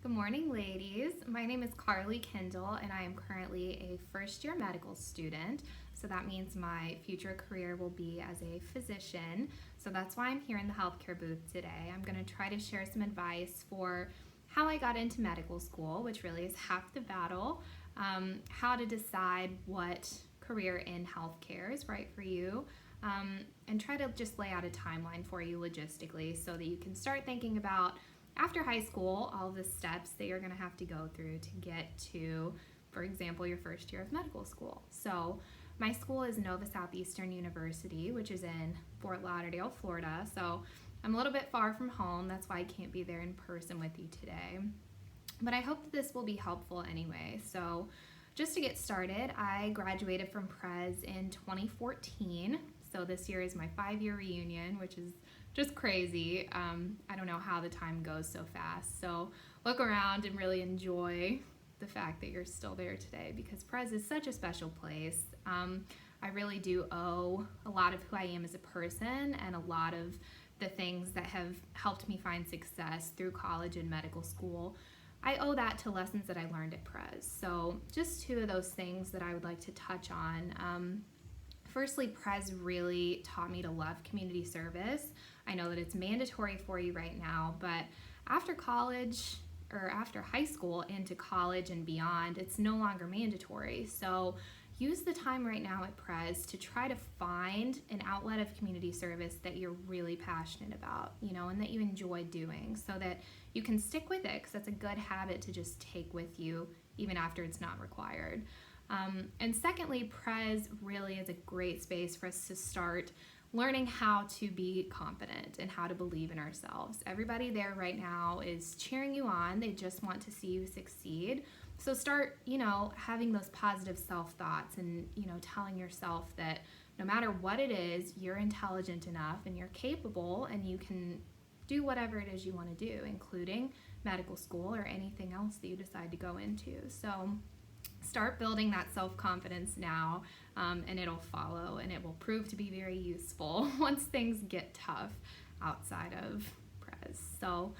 Good morning, ladies. My name is Carly Kendall, and I am currently a first year medical student. So that means my future career will be as a physician. So that's why I'm here in the healthcare booth today. I'm going to try to share some advice for how I got into medical school, which really is half the battle, how to decide what career in healthcare is right for you. And try to just lay out a timeline for you logistically so that you can start thinking about after high school, all the steps that you're going to have to go through to get to, for example, your first year of medical school. So, my school is Nova Southeastern University, which is in Fort Lauderdale, Florida. So, I'm a little bit far from home. That's why I can't be there in person with you today. But I hope that this will be helpful anyway. So, just to get started, I graduated from Prez in 2014. So, this year is my 5-year reunion, which is just crazy. I don't know how the time goes so fast. So look around and really enjoy the fact that you're still there today because Prez is such a special place. I really do owe a lot of who I am as a person and a lot of the things that have helped me find success through college and medical school. I owe that to lessons that I learned at Prez. So just two of those things that I would like to touch on. Firstly, Prez really taught me to love community service. I know that it's mandatory for you right now, but after college or after high school into college and beyond, it's no longer mandatory. So use the time right now at Prez to try to find an outlet of community service that you're really passionate about, and that you enjoy doing so that you can stick with it because that's a good habit to just take with you even after it's not required. And secondly, Prez really is a great space for us to start learning how to be confident and how to believe in ourselves. Everybody there right now is cheering you on. They just want to see you succeed. So start, having those positive self-thoughts and, telling yourself that no matter what it is, you're intelligent enough and you're capable and you can do whatever it is you want to do, including medical school or anything else that you decide to go into. So start building that self-confidence now, and it'll follow and it will prove to be very useful once things get tough outside of Prez. So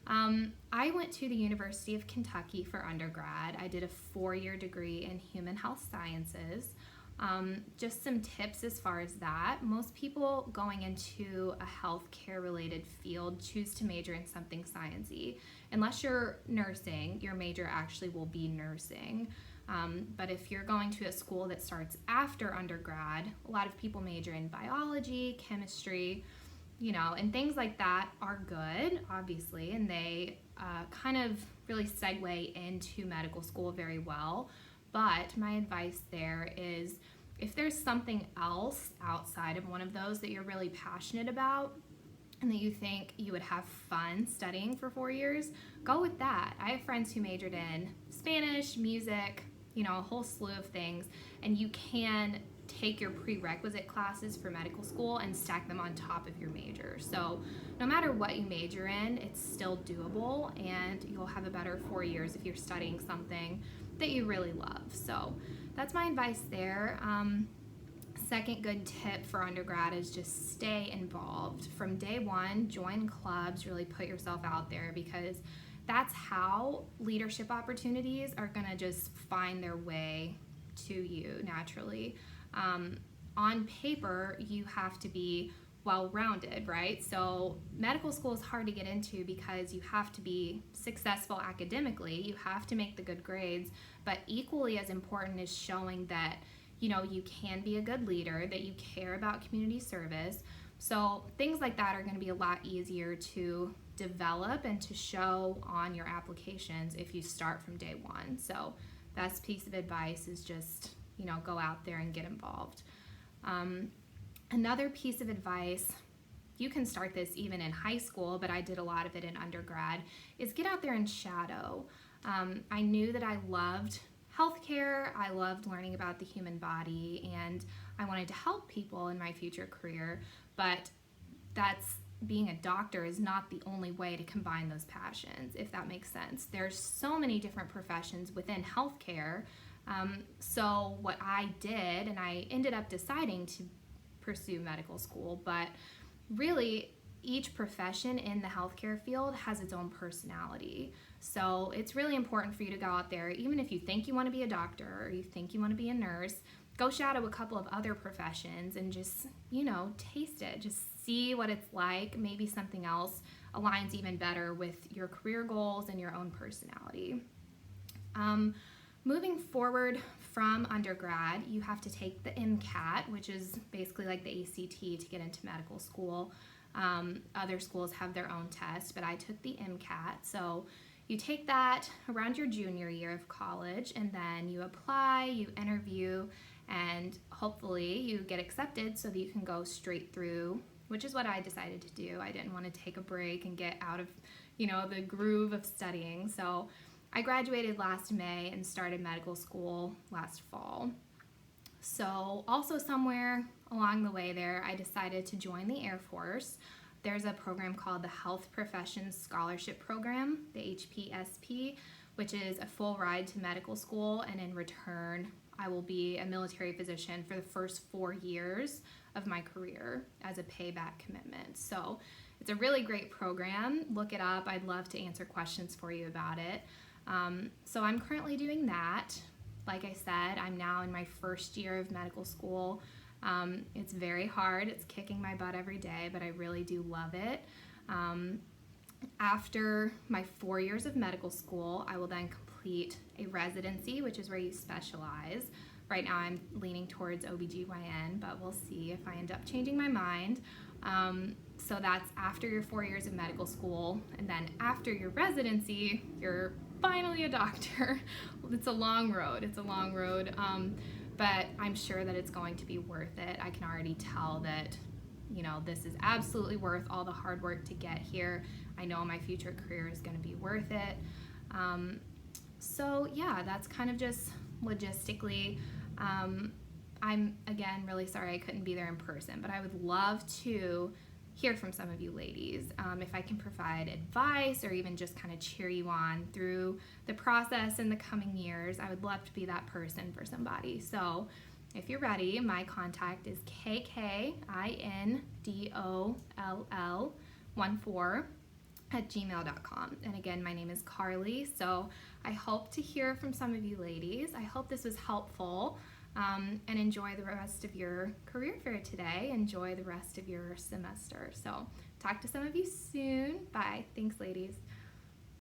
I went to the University of Kentucky for undergrad. I did a 4-year degree in human health sciences. Just some tips as far as that. Most people going into a healthcare related field choose to major in something sciencey. Unless you're nursing, your major actually will be nursing. But if you're going to a school that starts after undergrad, a lot of people major in biology, chemistry, and things like that are good, obviously, and they kind of really segue into medical school very well. But my advice there is if there's something else outside of one of those that you're really passionate about and that you think you would have fun studying for 4 years, go with that. I have friends who majored in Spanish, music, a whole slew of things, and you can take your prerequisite classes for medical school and stack them on top of your major. So no matter what you major in, it's still doable and you'll have a better 4 years if you're studying something that you really love. So that's my advice there. Second good tip for undergrad is just stay involved. From day one, join clubs, really put yourself out there because that's how leadership opportunities are going to just find their way to you naturally. On paper, you have to be well-rounded, right? So medical school is hard to get into because you have to be successful academically, you have to make the good grades, but equally as important is showing that, you can be a good leader, that you care about community service. So things like that are going to be a lot easier to develop and to show on your applications if you start from day one. So best piece of advice is just, go out there and get involved. Another piece of advice, you can start this even in high school, but I did a lot of it in undergrad, is get out there and shadow. I knew that I loved healthcare, I loved learning about the human body, and I wanted to help people in my future career, but being a doctor is not the only way to combine those passions, if that makes sense. There's so many different professions within healthcare. So what I did, and I ended up deciding to pursue medical school, but really each profession in the healthcare field has its own personality. So it's really important for you to go out there, even if you think you want to be a doctor or you think you want to be a nurse, go shadow a couple of other professions and just, taste it. Just see what it's like. Maybe something else aligns even better with your career goals and your own personality. Moving forward from undergrad, you have to take the MCAT, which is basically like the ACT to get into medical school. Other schools have their own test, but I took the MCAT. So you take that around your junior year of college, and then you apply, you interview, and hopefully you get accepted so that you can go straight through, which is what I decided to do. I didn't want to take a break and get out of, the groove of studying. So I graduated last May and started medical school last fall. So also somewhere along the way there, I decided to join the Air Force. There's a program called the Health Professions Scholarship Program, the HPSP, which is a full ride to medical school, and in return, I will be a military physician for the first 4 years of my career as a payback commitment. So it's a really great program. Look it up. I'd love to answer questions for you about it. So I'm currently doing that. Like I said, I'm now in my first year of medical school. It's very hard. It's kicking my butt every day, but I really do love it. After my 4 years of medical school, I will then complete a residency, which is where you specialize. Right now I'm leaning towards OBGYN, but we'll see if I end up changing my mind. So that's after your 4 years of medical school, and then after your residency, you're finally a doctor. It's a long road. But I'm sure that it's going to be worth it. I can already tell that, this is absolutely worth all the hard work to get here. I know my future career is going to be worth it. So yeah, that's kind of just logistically. I'm, again, really sorry I couldn't be there in person, but I would love to hear from some of you ladies. If I can provide advice or even just kind of cheer you on through the process in the coming years, I would love to be that person for somebody. So if you're ready, my contact is kkindll14@gmail.com. And again, my name is Carly. So I hope to hear from some of you ladies. I hope this was helpful. And enjoy the rest of your career fair today. Enjoy the rest of your semester. So talk to some of you soon. Bye. Thanks, ladies.